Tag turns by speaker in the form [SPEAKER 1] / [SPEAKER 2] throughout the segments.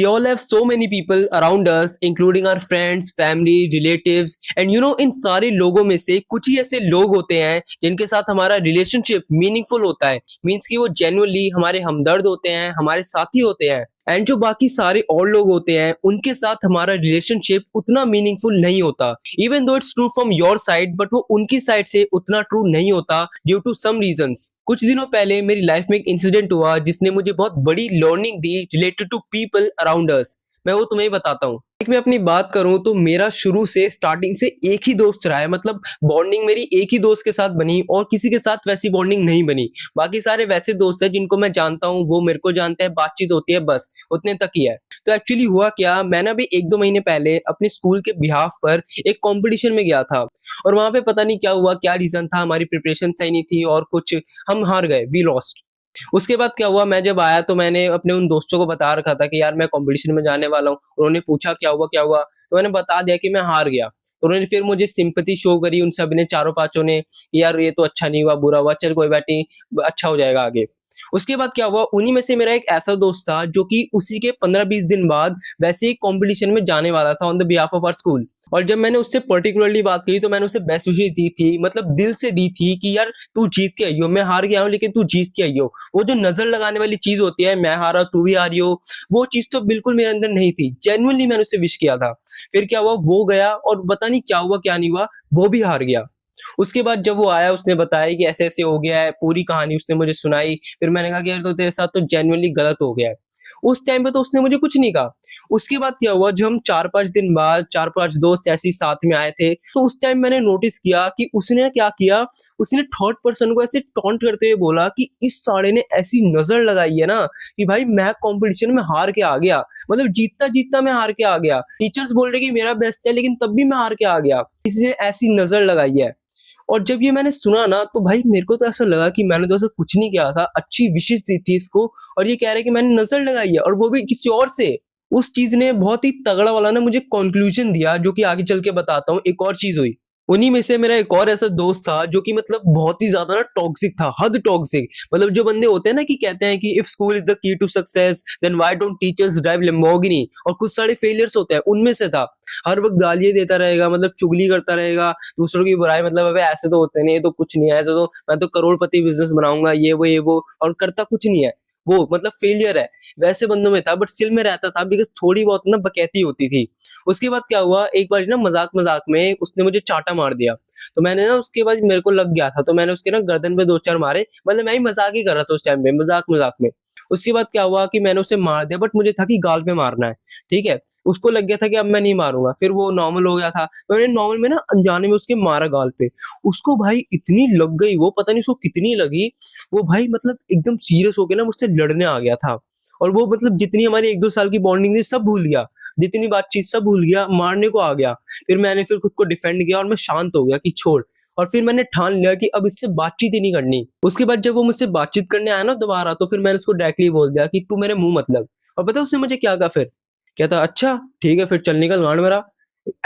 [SPEAKER 1] We all have so many people around us, including our friends, family, relatives, and इन सारे लोगों में से कुछ ही ऐसे लोग होते हैं जिनके साथ हमारा रिलेशनशिप मीनिंगफुल होता है। मीन्स कि वो जेन्युइनली हमारे हमदर्द होते हैं, हमारे साथी होते हैं। एंड जो बाकी सारे और लोग होते हैं उनके साथ हमारा रिलेशनशिप उतना मीनिंगफुल नहीं होता। Even though it's true from your side, but वो उनकी साइड से उतना ट्रू नहीं होता ड्यू टू सम रीजंस। कुछ दिनों पहले मेरी लाइफ में एक इंसिडेंट हुआ जिसने मुझे बहुत बड़ी लर्निंग दी related to people around us. मैं वो तुम्हें बताता हूँ। मैं अपनी बात करूं तो मेरा शुरू से स्टार्टिंग से एक ही दोस्त रहा है। मतलब बॉन्डिंग मेरी एक ही दोस्त के साथ बनी और किसी के साथ वैसी बॉन्डिंग नहीं बनी। बाकी सारे वैसे दोस्त हैं जिनको मैं जानता हूँ, वो मेरे को जानते हैं, बातचीत होती है, बस उतने तक ही है। तो एक्चुअली हुआ क्या, मैंने अभी 1-2 महीने पहले अपने स्कूल के बिहाफ पर एक कंपटीशन में गया था और वहां पे पता नहीं क्या हुआ, क्या रीजन था, हमारी प्रिपरेशन सही नहीं थी और कुछ हम हार गए, वी लॉस्ट। उसके बाद क्या हुआ, मैं जब आया तो मैंने अपने उन दोस्तों को बता रखा था कि यार मैं कंपटीशन में जाने वाला हूँ। उन्होंने पूछा क्या हुआ क्या हुआ, तो मैंने बता दिया कि मैं हार गया। तो उन्होंने फिर मुझे सिंपैथी शो करी, उन सब ने, चारों पांचों ने, कि यार ये तो अच्छा नहीं हुआ, बुरा हुआ, चल कोई बात नहीं, अच्छा हो जाएगा आगे। उसके बाद क्या हुआ, उन्हीं में से मेरा एक ऐसा दोस्त था जो कि उसी के 15-20 दिन बाद वैसे ही कंपटीशन में जाने वाला था on the behalf of our school. और जब मैंने उससे पर्टिकुलरली बात की तो मैंने उसे बेस्ट विशेस दी थी, मतलब दिल से दी थी कि यार तू जीत के आई हो, मैं हार गया हूँ लेकिन तू जीत के आई हो। वो जो नजर लगाने वाली चीज होती है, मैं हारा तू भी हारी हो, वो चीज तो बिल्कुल मेरे अंदर नहीं थी। जेन्युइनली मैंने उसे विश किया था। फिर क्या हुआ, वो गया और पता नहीं क्या हुआ क्या नहीं हुआ, वो भी हार गया। उसके बाद जब वो आया उसने बताया कि ऐसे-ऐसे हो गया है, पूरी कहानी उसने मुझे सुनाई। फिर मैंने कहा कि यार तो तेरे साथ तो जेन्युइनली गलत हो गया है। उस टाइम पे तो उसने मुझे कुछ नहीं कहा। उसके बाद क्या हुआ, जब हम 4-5 दिन बाद 4-5 दोस्त ऐसे ही साथ में आए थे, तो उस टाइम मैंने नोटिस किया कि उसने क्या किया, उसने थर्ड पर्सन को ऐसे टॉन्ट करते हुए बोला कि इस साले ने ऐसी नज़र लगाई है ना कि भाई मैं कॉम्पिटिशन में हार के आ गया। मतलब जीतता-जीतता मैं हार के आ गया। टीचर्स बोल रहे कि मेरा बेस्ट है लेकिन तब भी मैं हार के आ गया। इसने ऐसी नज़र लगाई है। और जब ये मैंने सुना ना तो भाई मेरे को तो ऐसा लगा कि मैंने तो ऐसा कुछ नहीं किया था, अच्छी विशेस दी थी इसको और ये कह रहा है कि मैंने नज़र लगाई है और वो भी किसी और से। उस चीज़ ने बहुत ही तगड़ा वाला ना मुझे कॉन्क्लूजन दिया जो कि आगे चल के बताता हूँ। एक और चीज़ हुई, उन्हीं में से मेरा एक और ऐसा दोस्त था जो कि मतलब बहुत ही ज़्यादा ना टॉक्सिक था, हद टॉक्सिक। मतलब जो बंदे होते हैं ना कि कहते हैं कि if school is the key to success then why don't teachers drive Lamborghini, और कुछ सारे फेलियर्स होते हैं, उनमें से था। हर वक़्त गालियाँ देता रहेगा, मतलब चुगली करता रहेगा, दूसरों की बुराई, मतलब अबे ऐसे तो होते नहीं, ये तो कुछ नहीं है, ऐसे तो मैं तो करोड़पति बिज़नेस बनाऊँगा, ये वो, और करता कुछ नहीं है। वो मतलब फेलियर है। वैसे बंदों में था बट स्टिल में रहता था बिकॉज़ थोड़ी बहुत ना बकैती होती थी। उसके बाद क्या हुआ, एक बार ना मज़ाक-मज़ाक में उसने मुझे चाँटा मार दिया। तो मैंने ना उसके बाद मेरे को लग गया था, तो मैंने उसके ना गर्दन पे 2-4 मारे। मतलब मैं ही मज़ाक ही कर रहा था उस टाइम पे, मज़ाक-मज़ाक में। उसके बाद क्या हुआ कि मैंने उसे मार दिया बट मुझे था कि गाल पे मारना है, ठीक है? उसको लग गया था कि अब मैं नहीं मारूँगा, फिर वो नॉर्मल हो गया था। तो मैंने नॉर्मल में ना अनजाने में उसके मारा गाल पे। उसको भाई इतनी लग गई वो, पता नहीं उसको कितनी लगी, वो भाई मतलब एकदम सीरियस होके ना मुझसे लड़ने आ गया था। और वो मतलब जितनी हमारी 1-2 साल की बॉन्डिंग थी सब भूल गया, जितनी बातचीत सब भूल गया, मारने को आ गया। फिर मैंने फिर खुद को डिफेंड किया और मैं शांत हो गया कि छोड़। और फिर मैंने ठान लिया कि अब इससे बातचीत ही नहीं करनी। उसके बाद जब वो मुझसे बातचीत करने आया ना दोबारा, तो फिर मैंने उसको डायरेक्टली बोल दिया कि तू मेरे मुँह मत लग। और पता है उसने मुझे क्या कहा फिर? कहता अच्छा ठीक है फिर चल निकल गांड मेरा।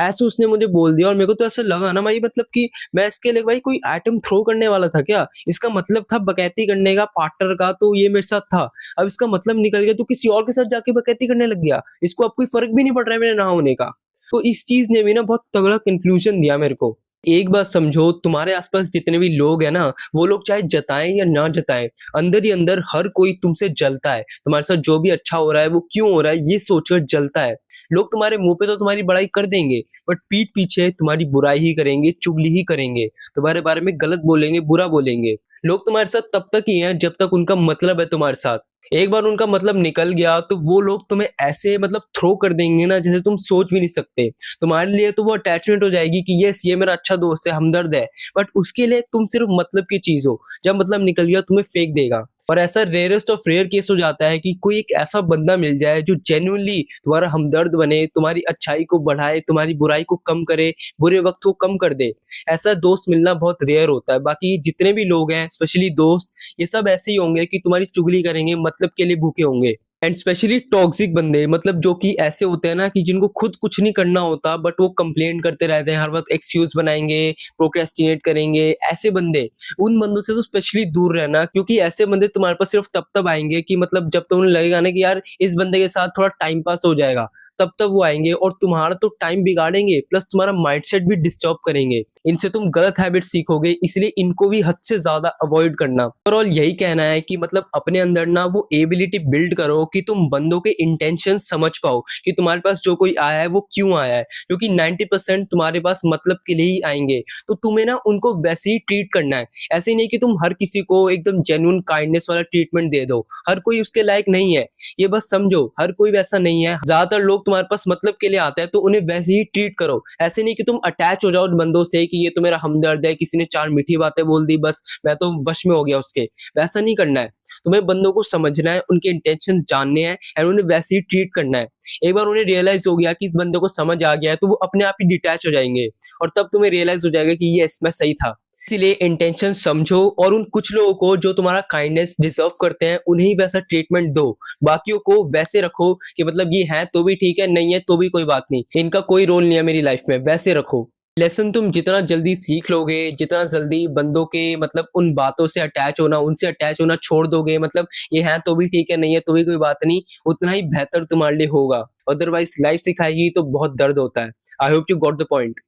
[SPEAKER 1] ऐसे उसने मुझे बोल दिया और मेरे को तो ऐसा लगा ना भाई, मतलब कि मैं इसके लिए भाई कोई आइटम थ्रो करने वाला था क्या? इसका मतलब था बकैती करने का पार्टनर का, तो ये मेरे साथ था। अब इसका मतलब निकल गया तो किसी और के साथ जाके बकैती करने लग गया। इसको अब कोई फ़र्क भी नहीं पड़ रहा है मेरे ना होने का। तो इस चीज़ ने भी ना बहुत तगड़ा कन्क्लूज़न दिया मेरे को। एक बात समझो, तुम्हारे आस-पास जितने भी लोग हैं ना, वो लोग चाहे जताएँ या ना जताएँ, अंदर ही अंदर हर कोई तुमसे जलता है। तुम्हारे साथ जो भी अच्छा हो रहा है, वो क्यों हो रहा है, ये सोचकर जलता है। लोग तुम्हारे मुँह पे तो तुम्हारी बड़ाई कर देंगे, बट पीठ पीछे तुम्हारी बुराई ही करेंगे, चुगली ही करेंगे, तुम्हारे बारे में गलत बोलेंगे, बुरा बोलेंगे। लोग तुम्हारे साथ तब तक ही हैं जब तक उनका मतलब है तुम्हारे साथ। एक बार उनका मतलब निकल गया तो वो लोग तुम्हें ऐसे मतलब थ्रो कर देंगे ना जैसे तुम सोच भी नहीं सकते। तुम्हारे लिए तो वो अटैचमेंट हो जाएगी कि यस ये मेरा अच्छा दोस्त है, हमदर्द है, बट उसके लिए तुम सिर्फ मतलब की चीज़ हो। जब मतलब निकल गया तुम्हें फेंक देगा। और ऐसा रेयरेस्ट ऑफ रेयर केस हो जाता है कि कोई एक ऐसा बंदा मिल जाए जो जेन्युइनली तुम्हारा हमदर्द बने, तुम्हारी अच्छाई को बढ़ाए, तुम्हारी बुराई को कम करे, बुरे वक़्त को कम कर दे। ऐसा दोस्त मिलना बहुत रेयर होता है। बाकी जितने भी लोग हैं, स्पेशली दोस्त, ये सब ऐसे ही होंगे कि तुम्हारी चुगली करेंगे, मतलब के लिए भूखे होंगे। एंड स्पेशली टॉक्सिक बंदे, मतलब जो कि ऐसे होते हैं ना कि जिनको खुद कुछ नहीं करना होता बट वो कंप्लेंट करते रहते हैं, हर वक्त एक्सक्यूज बनाएंगे, प्रोक्रेस्टिनेट करेंगे, ऐसे बंदे, उन बंदों से तो स्पेशली दूर रहना, क्योंकि ऐसे बंदे तुम्हारे पास सिर्फ तब तब आएंगे कि मतलब जब तुम्हें लगेगा ना कि यार इस बंदे के साथ थोड़ा टाइम पास हो जाएगा, तब तक वो आएंगे और तुम्हारा तो टाइम बिगाड़ेंगे प्लस तुम्हारा माइंडसेट भी डिस्टर्ब करेंगे। इनसे तुम गलत हैबिट सीखोगे, इसलिए इनको भी हद से ज्यादा अवॉइड करना। ओवरऑल यही कहना है कि मतलब अपने अंदर ना वो एबिलिटी बिल्ड करो कि तुम बंदों के इंटेंशन समझ पाओ कि तुम्हारे पास जो कोई आया है वो क्यों आया है, क्योंकि 90% तुम्हारे पास मतलब के लिए ही आएंगे। तो तुम्हें ना उनको वैसे ही ट्रीट करना है, ऐसे ही नहीं कि तुम हर किसी को एकदम जेन्युइन काइंडनेस वाला ट्रीटमेंट दे दो, हर कोई उसके लायक नहीं है। ये बस समझो, हर कोई वैसा नहीं है। ज्यादातर लोग तुम्हारे पास मतलब के लिए आते हैं, तो उन्हें वैसे ही ट्रीट करो। ऐसे नहीं कि तुम अटैच हो जाओ उन बंदों से कि ये तो मेरा हमदर्द है, किसी ने चार मीठी बातें बोल दी बस मैं तो वश में हो गया उसके। वैसा नहीं करना है। तुम्हें बंदों को समझना है, उनके इंटेंशंस जानने हैं एंड उन्हें वैसे ही ट्रीट करना है। एक बार उन्हें रियलाइज हो गया कि इस बंदे को समझ आ गया है, तो वो अपने आप ही डिटैच हो जाएंगे और तब तुम्हें रियलाइज हो जाएगा कि ये मैं सही था। इसीलिए इंटेंशन समझो और उन कुछ लोगों को जो तुम्हारा काइंडनेस डिजर्व करते हैं उन्हें ही वैसा ट्रीटमेंट दो। बाकियों को वैसे रखो कि मतलब ये है तो भी ठीक है, नहीं है तो भी कोई बात नहीं, इनका कोई रोल नहीं है मेरी लाइफ में, वैसे रखो। लेसन तुम जितना जल्दी सीख लोगे, जितना जल्दी बंदों के मतलब उन बातों से अटैच होना, उनसे अटैच होना छोड़ दोगे, मतलब ये है तो भी ठीक है, नहीं है तो भी कोई बात नहीं, उतना ही बेहतर तुम्हारे लिए होगा। अदरवाइज लाइफ सिखाएगी तो बहुत दर्द होता है। I hope you got the point.